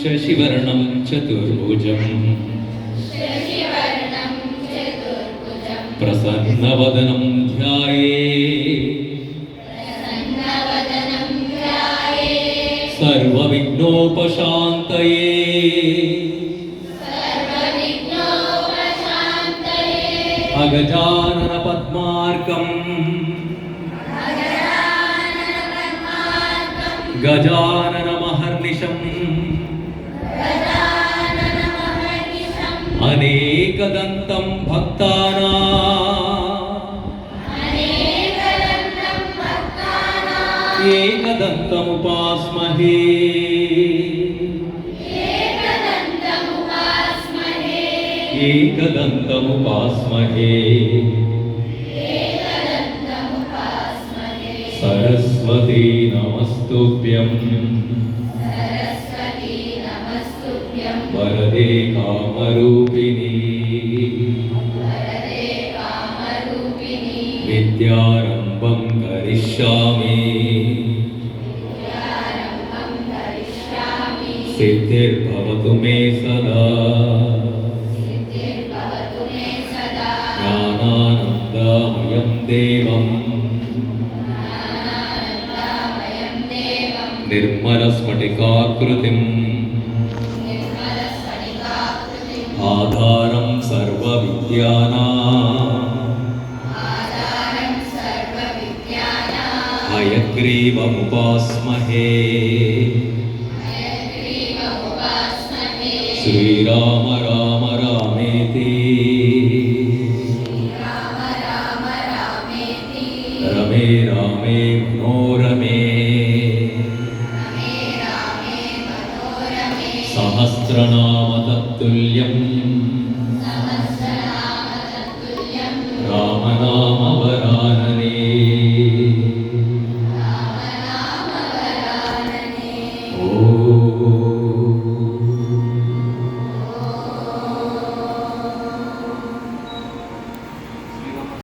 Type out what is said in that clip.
शशिवर्णं चतुर्भुजं प्रसन्नवदनं ध्यायेत् सर्वविघ्नोपशान्तये अगजानन पद्मार्कम् गजानन महर्निशम् अनेकदन्तं भक्तानां एकदन्तमुपास्महे सरस्वती नमस्तुभ्यं वरदे कामरूपिणी विद्यारम्भं करिष्यामि सिद्धिर्भवतु मे सदा ज्ञानानन्दमयं देवम् निर्मलस्फटिकाकृतिम् आधारं सर्वविद्यानां हयग्रीवमुपास्महे श्रीराम राम रामेति रमे रामे मनोरमे सहस्रनाम तत्तुल्यम्